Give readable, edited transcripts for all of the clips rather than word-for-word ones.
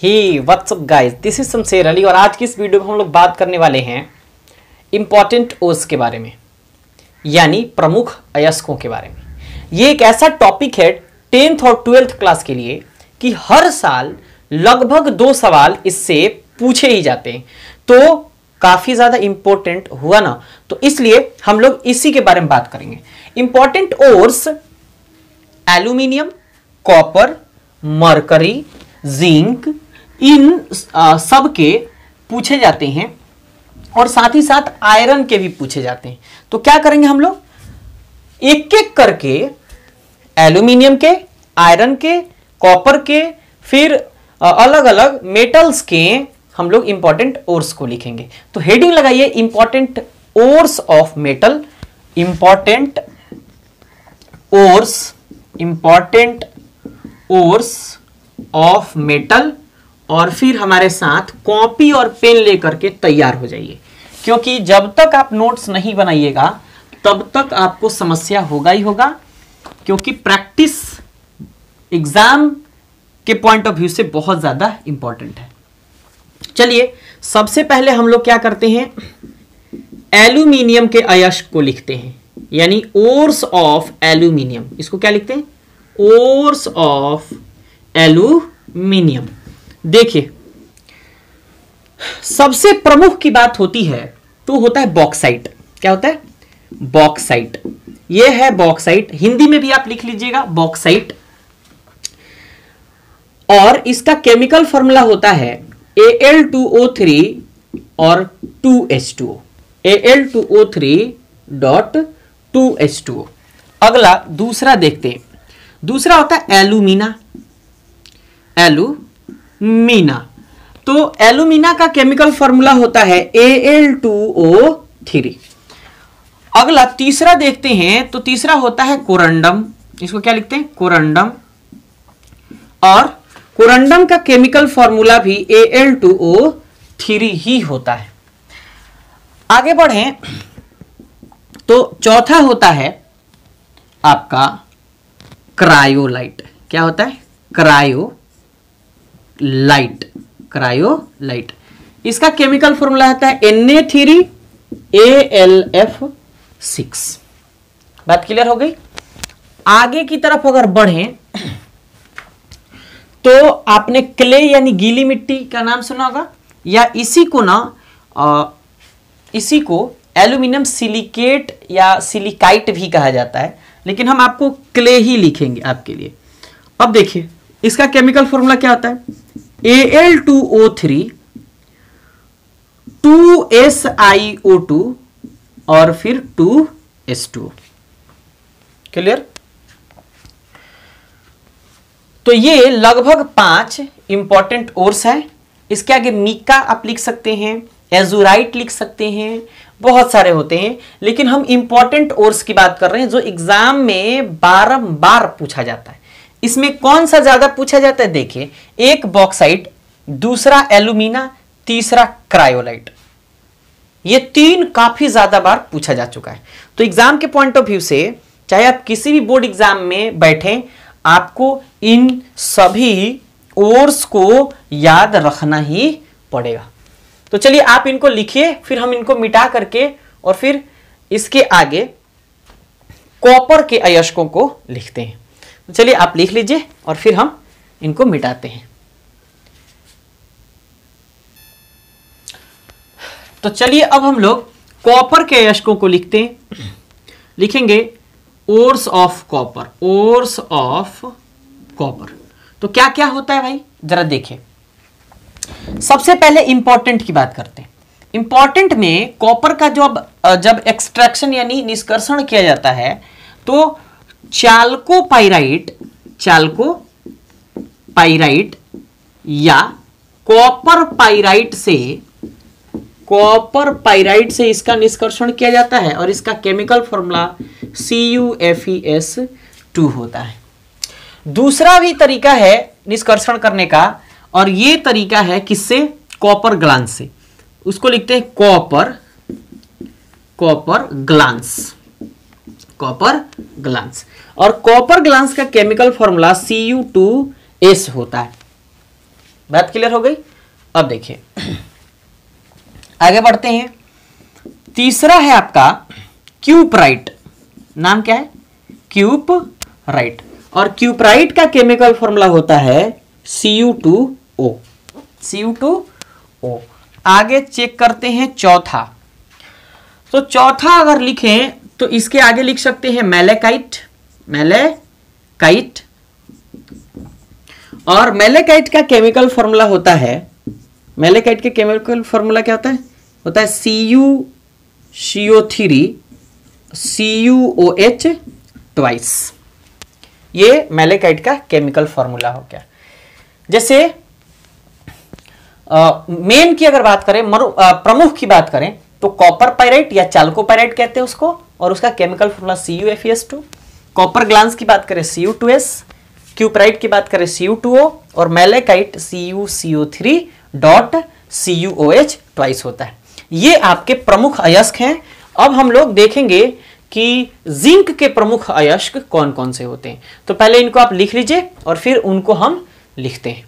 He what's up guys, this is Shamsher Ali और आज की इस वीडियो में हम लोग बात करने वाले हैं इंपॉर्टेंट ओर्स के बारे में, यानी प्रमुख अयस्कों के बारे में। ये एक ऐसा टॉपिक है 10th और 12th क्लास के लिए कि हर साल लगभग 2 सवाल इससे पूछे ही जाते हैं, तो काफी ज्यादा इंपॉर्टेंट हुआ ना, तो इसलिए हम लोग इसी के बारे में बात करेंगे। Important ores aluminium, copper, mercury, zinc, इन सब के पूछे जाते हैं और साथ ही साथ आयरन के भी पूछे जाते हैं। तो क्या करेंगे हम लोग, एक एक करके एल्यूमिनियम के, आयरन के, कॉपर के, फिर अलग अलग मेटल्स के हम लोग इंपॉर्टेंट ओर्स को लिखेंगे। तो हेडिंग लगाइए important ores of metal, important ores of metal, और फिर हमारे साथ कॉपी और पेन लेकर के तैयार हो जाइए, क्योंकि जब तक आप नोट्स नहीं बनाइएगा तब तक आपको समस्या होगा ही होगा, क्योंकि प्रैक्टिस एग्जाम के पॉइंट ऑफ व्यू से बहुत ज्यादा इंपॉर्टेंट है। चलिए सबसे पहले हम लोग क्या करते हैं, एल्यूमिनियम के अयस्क को लिखते हैं, यानी ओर्स ऑफ एल्यूमिनियम। इसको क्या लिखते हैं, ओर्स ऑफ एल्यूमिनियम। देखिए सबसे प्रमुख की बात होती है तो होता है बॉक्साइट। क्या होता है, बॉक्साइट। ये है बॉक्साइट, हिंदी में भी आप लिख लीजिएगा बॉक्साइट, और इसका केमिकल फॉर्मूला होता है Al2O3 और 2H2O, Al2O3.2H2O। अगला दूसरा देखते हैं, दूसरा होता है एल्यूमिना। एल्यूमिना, तो एल्यूमिना का केमिकल फॉर्मूला होता है Al2O3। अगला तीसरा देखते हैं, तो तीसरा होता है कोरंडम। इसको क्या लिखते हैं, कोरंडम, और कोरंडम का केमिकल फॉर्मूला भी Al2O3 ही होता है। आगे बढ़ें तो चौथा होता है आपका क्रायोलाइट। क्या होता है, क्रायोलाइट। इसका केमिकल फॉर्मूला होता है Na3Alf6। बात क्लियर हो गई। आगे की तरफ अगर बढ़ें तो आपने क्ले यानी गीली मिट्टी का नाम सुना होगा, या इसी को एल्यूमिनियम सिलिकेट या सिलिकाइट भी कहा जाता है, लेकिन हम आपको क्ले ही लिखेंगे आपके लिए। अब देखिए इसका केमिकल फॉर्मूला क्या होता है, Al2O3 2SiO2 और फिर 2H2O। क्लियर। तो ये लगभग 5 इंपॉर्टेंट ओर्स है। इसके आगे मीका आप लिख सकते हैं, एजुराइट लिख सकते हैं, बहुत सारे होते हैं, लेकिन हम इंपॉर्टेंट ओर्स की बात कर रहे हैं जो एग्जाम में बारंबार पूछा जाता है। इसमें कौन सा ज्यादा पूछा जाता है, देखिए, एक बॉक्साइट, दूसरा एल्यूमिना, तीसरा क्रायोलाइट। ये 3 काफी ज्यादा बार पूछा जा चुका है। तो एग्जाम के पॉइंट ऑफ व्यू से चाहे आप किसी भी बोर्ड एग्जाम में बैठे, आपको इन सभी ओर्स को याद रखना ही पड़ेगा। तो चलिए आप इनको लिखिए, फिर हम इनको मिटा करके और फिर इसके आगे कॉपर के अयस्कों को लिखते हैं। तो चलिए आप लिख लीजिए और फिर हम इनको मिटाते हैं। तो चलिए अब हम लोग कॉपर के अयस्कों को लिखते हैं। लिखेंगे ores of copper, ores of copper. तो क्या क्या होता है भाई, जरा देखिए। सबसे पहले इंपॉर्टेंट की बात करते हैं। इंपॉर्टेंट में कॉपर का जब एक्सट्रैक्शन यानी निष्कर्षण किया जाता है तो चाल्कोपाइराइट या कॉपर पाइराइट से इसका निष्कर्षण किया जाता है, और इसका केमिकल फॉर्मूला CuFeS2 होता है। दूसरा भी तरीका है निष्कर्षण करने का, और ये तरीका है किससे, कॉपर ग्लांस से। उसको लिखते हैं कॉपर ग्लांस, और कॉपर ग्लांस का केमिकल फॉर्मूला Cu2S होता है। बात क्लियर हो गई। अब देखिए आगे बढ़ते हैं। तीसरा है आपका क्यूपराइट। नाम क्या है? क्यूपराइट। और क्यूपराइट का केमिकल फॉर्मूला होता है Cu2O। Cu2O। आगे चेक करते हैं चौथा। तो चौथा अगर लिखें तो इसके आगे लिख सकते हैं मैलेकाइट। मैलेकाइट। और मैलेकाइट का केमिकल फॉर्मूला होता है, मैलेकाइट के केमिकल फॉर्मूला क्या होता है? होता है CuCO3 CuOH ट्वाइस। ये मैलेकाइट का केमिकल फॉर्मूला हो गया। जैसे मेन की अगर बात करें, प्रमुख की बात करें तो कॉपर पाइराइट या चाल्कोपाइराइट कहते हैं उसको, और उसका chemical formula CuFeS2। Copper glance की बात करें Cu2S, क्यूपराइट की बात करें Cu2O, और मैलेकाइट CuCO3.CuOH ट्वाइस होता है। ये आपके प्रमुख अयस्क हैं। अब हम लोग देखेंगे कि जिंक के प्रमुख अयस्क कौन कौन से होते हैं। तो पहले इनको आप लिख लीजिए और फिर उनको हम लिखते हैं।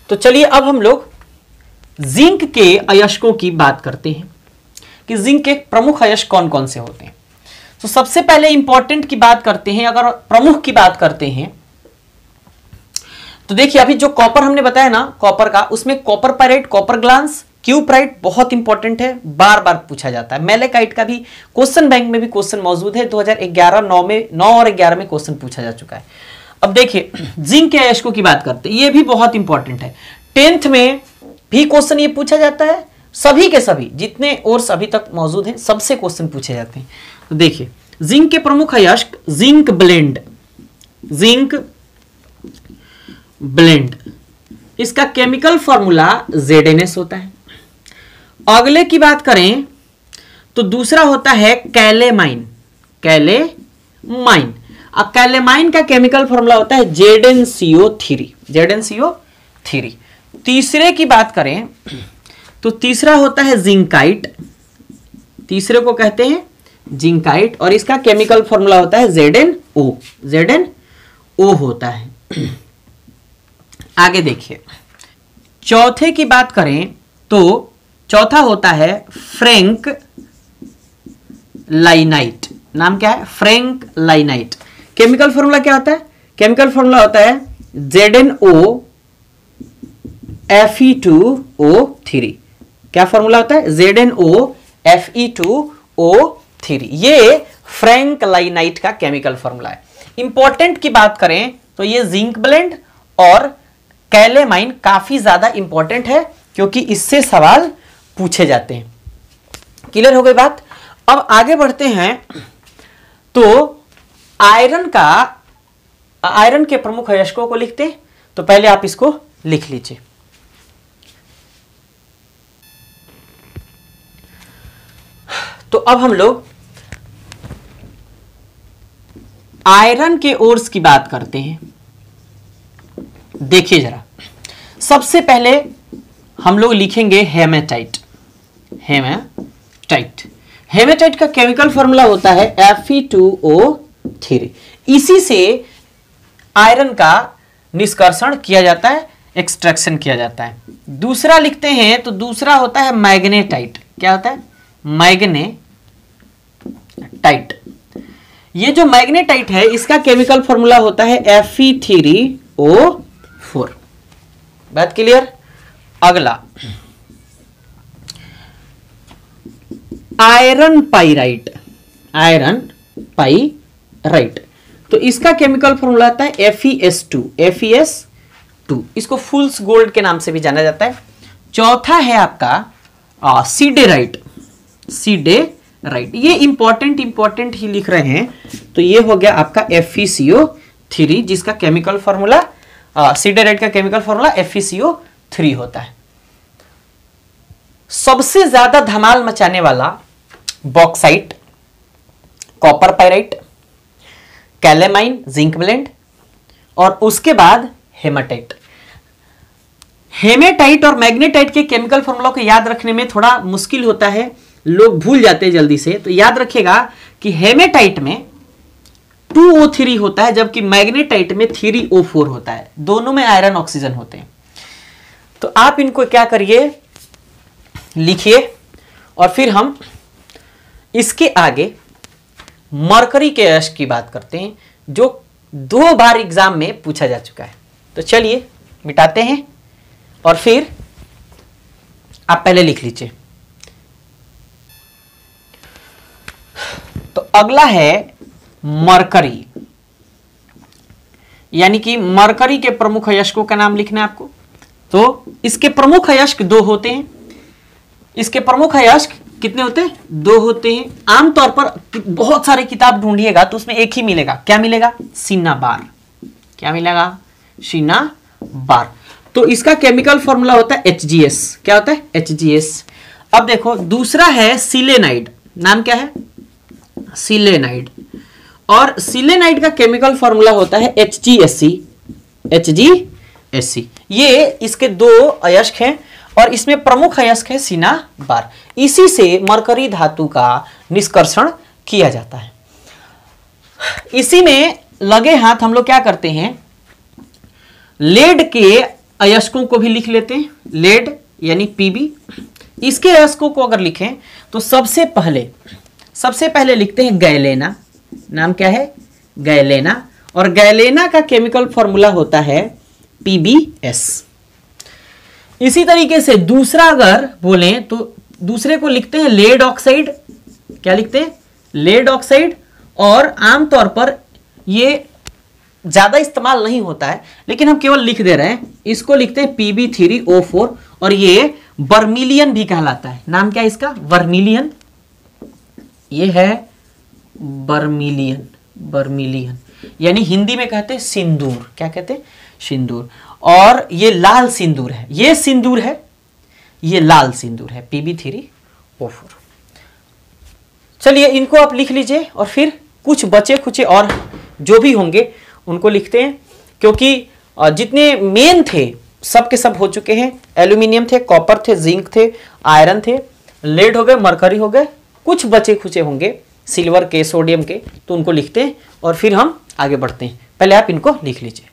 तो चलिए अब हम लोग जिंक के अयस्कों की बात करते हैं कि जिंक के प्रमुख अयस्क कौन कौन से होते हैं। तो सबसे पहले इंपॉर्टेंट की बात करते हैं। अगर प्रमुख की बात करते हैं तो देखिए अभी जो कॉपर हमने बताया ना, कॉपर का, उसमें copper pyrite, copper glance, cuprite बहुत इंपॉर्टेंट है, बार बार पूछा जाता है। मैलेकाइट का भी क्वेश्चन बैंक में भी क्वेश्चन मौजूद है। 2011 9 और 11 में क्वेश्चन पूछा जा चुका है। अब देखिए जिंक के अयस्कों की बात करते हैं, ये भी बहुत इंपॉर्टेंट है। 10th में भी क्वेश्चन ये पूछा जाता है। सभी के सभी जितने और अभी तक मौजूद हैं सबसे क्वेश्चन पूछे जाते हैं। तो देखिए जिंक के प्रमुख अयस्क, जिंक ब्लेंड। जिंक ब्लेंड, इसका केमिकल फॉर्मूला ZnS होता है। अगले की बात करें तो दूसरा होता है कैलेमाइन। कैलेमाइन, अब कैलेमाइन का केमिकल फॉर्मूला होता है ZnCO3। ZnCO3। तीसरे की बात करें तो तीसरा होता है जिंकाइट। तीसरे को कहते हैं जिंकाइट, और इसका केमिकल फॉर्मूला होता है ZnO। ZnO होता है। आगे देखिए चौथे की बात करें तो चौथा होता है फ्रैंक लाइनाइट। नाम क्या है? फ्रैंक लाइनाइट। केमिकल फॉर्मूला क्या होता है? केमिकल फॉर्मूला होता है ZnO Fe2O3। क्या फॉर्मूला होता है? ZnO Fe2O3। ये फ्रैंक लाइनाइट का केमिकल फॉर्मूला है। इंपॉर्टेंट की बात करें तो ये जिंक ब्लेंड और कैलेमाइन काफी ज्यादा इंपॉर्टेंट है, क्योंकि इससे सवाल पूछे जाते हैं। क्लियर हो गई बात। अब आगे बढ़ते हैं तो आयरन के प्रमुख अयस्कों को लिखते हैं। तो पहले आप इसको लिख लीजिए। तो अब हम लोग आयरन के ओर्स की बात करते हैं। देखिए जरा, सबसे पहले हम लोग लिखेंगे हेमेटाइट। हेमेटाइट का केमिकल फॉर्मूला होता है Fe2O3। इसी से आयरन का निष्कर्षण किया जाता है, एक्सट्रैक्शन किया जाता है। दूसरा लिखते हैं तो दूसरा होता है मैग्नेटाइट। क्या होता है? मैग्नेटाइट। ये जो मैग्नेटाइट है इसका केमिकल फॉर्मूला होता है Fe3O4। बात क्लियर। अगला आयरन पाइराइट। तो इसका केमिकल फॉर्मूला आता है FeS2। इसको फुल्स गोल्ड के नाम से भी जाना जाता है। चौथा है आपका सीडेराइट। ये इंपॉर्टेंट ही लिख रहे हैं। तो ये हो गया आपका FeCO3, जिसका केमिकल फॉर्मूला, सीडेराइट का केमिकल फॉर्मूला FeCO3 होता है। सबसे ज्यादा धमाल मचाने वाला bauxite, copper pyrite, calamine, zinc blende, और उसके बाद हेमाटाइट। हेमेटाइट और मैग्नेटाइट के केमिकल फॉर्मूला को याद रखने में थोड़ा मुश्किल होता है, लोग भूल जाते हैं जल्दी से। तो याद रखिएगा कि हेमेटाइट में 2O3 होता है, जबकि मैग्नेटाइट में 3O4 होता है। दोनों में आयरन ऑक्सीजन होते हैं। तो आप इनको क्या करिए, लिखिए, और फिर हम इसके आगे मरकरी के अयस्क की बात करते हैं, जो 2 बार एग्जाम में पूछा जा चुका है। तो चलिए मिटाते हैं और फिर आप पहले लिख लीजिए। तो अगला है मरकरी, यानी कि मरकरी के प्रमुख अयस्कों का नाम लिखना है आपको। तो इसके प्रमुख अयस्क 2 होते हैं। इसके प्रमुख अयस्क कितने होते हैं? 2 होते हैं। आमतौर पर बहुत सारे किताब ढूंढिएगा तो उसमें एक ही मिलेगा। क्या मिलेगा? सिनाबार। क्या मिलेगा? सिनाबार। तो इसका केमिकल फॉर्मूला होता है HgS। क्या होता है? HgS। अब देखो दूसरा है सिलेनाइड। नाम क्या है? सिलेनाइड। और सिलेनाइड का केमिकल फॉर्मूला होता है HgSc। HgSc। ये इसके 2 अयस्क हैं और इसमें प्रमुख अयस्क है सिनाबार। इसी से मरकरी धातु का निष्कर्षण किया जाता है। इसी में लगे हाथ हम लोग क्या करते हैं, लेड के अयस्कों को भी लिख लेते हैं। लेड यानी Pb। इसके अयस्कों को अगर लिखें तो सबसे पहले लिखते हैं गैलेना। नाम क्या है? गैलेना। और गैलेना का केमिकल फॉर्मूला होता है PbS। इसी तरीके से दूसरा अगर बोलें तो दूसरे को लिखते हैं लेड ऑक्साइड। क्या लिखते हैं? Lead oxide. और आमतौर पर ये ज्यादा इस्तेमाल नहीं होता है, लेकिन हम केवल लिख दे रहे हैं। इसको लिखते हैं Pb3O4 और ये बर्मिलियन भी कहलाता है। नाम क्या है इसका? बर्मिलियन। ये है बर्मिलियन, यानी हिंदी में कहते हैं सिंदूर। क्या कहते हैं? सिंदूर। और ये लाल सिंदूर है। ये सिंदूर है, ये लाल सिंदूर है, Pb3O4। चलिए इनको आप लिख लीजिए और फिर कुछ बचे खुचे और जो भी होंगे उनको लिखते हैं, क्योंकि जितने मेन थे सब के सब हो चुके हैं। एल्यूमिनियम थे, कॉपर थे, जिंक थे, आयरन थे, लेड हो गए, मरकरी हो गए, कुछ बचे खुचे होंगे सिल्वर के, सोडियम के, तो उनको लिखते हैं और फिर हम आगे बढ़ते हैं। पहले आप इनको लिख लीजिए।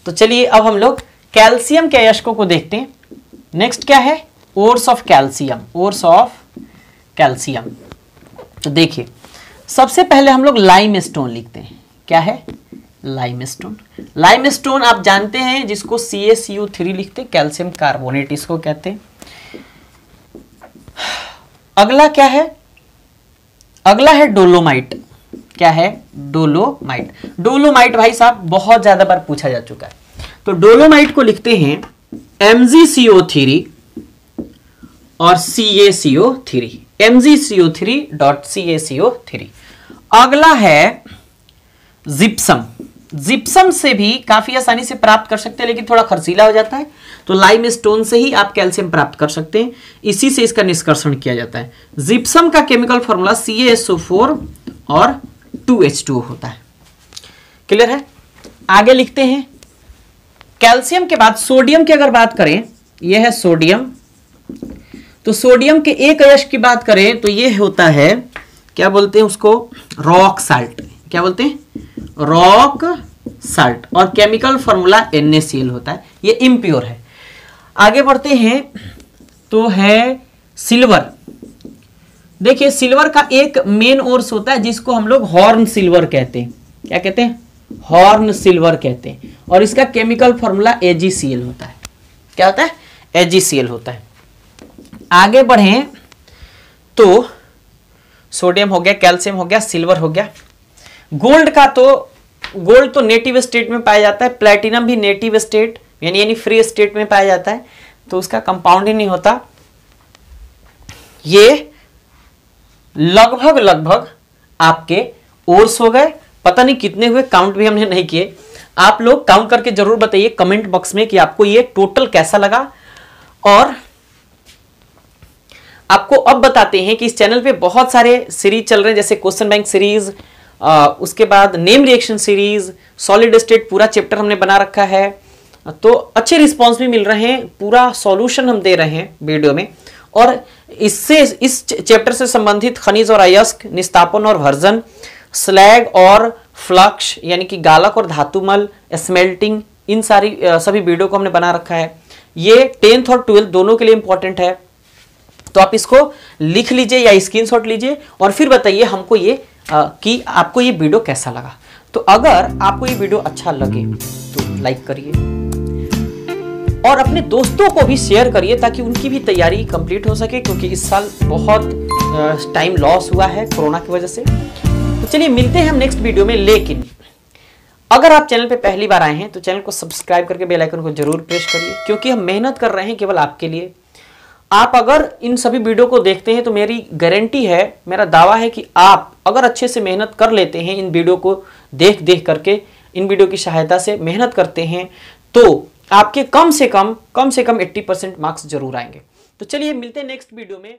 तो चलिए अब हम लोग कैल्शियम के अयस्कों को देखते हैं। नेक्स्ट क्या है? Ores of calcium. Ores of calcium. तो देखिए सबसे पहले हम लोग लाइमस्टोन लिखते हैं। क्या है? लाइमस्टोन। लाइमस्टोन आप जानते हैं जिसको CaCO3 लिखते हैं, कैल्शियम कार्बोनेट इसको कहते हैं। अगला क्या है? अगला है डोलोमाइट। क्या है? डोलोमाइट। डोलोमाइट भाई साहब बहुत ज्यादा बार पूछा जा चुका है। तो डोलोमाइट को लिखते हैं MgCO3 और CaCO3। MgCO3.CaCO3। अगला है जिप्सम। जिप्सम से भी काफी आसानी से प्राप्त कर सकते हैं, लेकिन थोड़ा खर्चीला हो जाता है। तो लाइमस्टोन से ही आप कैल्शियम प्राप्त कर सकते हैं। इसी से इसका निष्कर्षण किया जाता है। जिप्सम का केमिकल फॉर्मूला CaSO4 और 2H2O होता है। क्लियर है? आगे लिखते हैं। कैल्शियम के बाद सोडियम की अगर बात करें, यह है सोडियम। तो सोडियम के एक अयस्क की बात करें तो यह होता है, क्या बोलते हैं उसको? Rock salt. क्या बोलते हैं? Rock salt. और केमिकल फॉर्मूला NaCl होता है। ये इम्प्योर है। आगे बढ़ते हैं तो है सिल्वर। देखिए सिल्वर का एक मेन ओर्स होता है जिसको हम लोग हॉर्न सिल्वर कहते हैं। क्या कहते हैं? हॉर्न सिल्वर कहते हैं। और इसका केमिकल फॉर्मूला AgCl होता है। क्या होता है? AgCl होता है। आगे बढ़ें तो सोडियम हो गया, कैल्शियम हो गया, सिल्वर हो गया। गोल्ड तो नेटिव स्टेट में पाया जाता है। प्लैटिनम भी नेटिव स्टेट यानी फ्री स्टेट में पाया जाता है, तो उसका कंपाउंड ही नहीं होता। ये लगभग आपके ओर्स हो गए। पता नहीं कितने हुए, काउंट भी हमने नहीं किए। आप लोग काउंट करके जरूर बताइए कमेंट बॉक्स में कि आपको ये टोटल कैसा लगा। और आपको अब बताते हैं कि इस चैनल पे बहुत सारे सीरीज चल रहे हैं, जैसे क्वेश्चन बैंक सीरीज, उसके बाद name reaction series, solid state पूरा चैप्टर हमने बना रखा है। तो अच्छे रिस्पॉन्स भी मिल रहे हैं, पूरा सॉल्यूशन हम दे रहे हैं वीडियो में। और इससे इस चैप्टर से संबंधित खनिज और अयस्क, निस्तापन और भर्जन, स्लैग और फ्लक्स यानी कि गालक और धातुमल, स्मेल्टिंग, इन सभी वीडियो को हमने बना रखा है। ये 10th और 12th दोनों के लिए इंपॉर्टेंट है। तो आप इसको लिख लीजिए या स्क्रीनशॉट लीजिए और फिर बताइए हमको ये कि आपको ये वीडियो कैसा लगा। तो अगर आपको ये वीडियो अच्छा लगे तो लाइक करिए और अपने दोस्तों को भी शेयर करिए ताकि उनकी भी तैयारी कंप्लीट हो सके, क्योंकि इस साल बहुत टाइम लॉस हुआ है कोरोना की वजह से। तो चलिए मिलते हैं हम नेक्स्ट वीडियो में। लेकिन अगर आप चैनल पे पहली बार आए हैं तो चैनल को सब्सक्राइब करके बेल आइकन को जरूर प्रेस करिए, क्योंकि हम मेहनत कर रहे हैं केवल आपके लिए। आप अगर इन सभी वीडियो को देखते हैं तो मेरी गारंटी है, मेरा दावा है कि आप अगर अच्छे से मेहनत कर लेते हैं, इन वीडियो को देख देख करके, इन वीडियो की सहायता से मेहनत करते हैं, तो आपके कम से कम 80% मार्क्स जरूर आएंगे। तो चलिए मिलते हैं नेक्स्ट वीडियो में।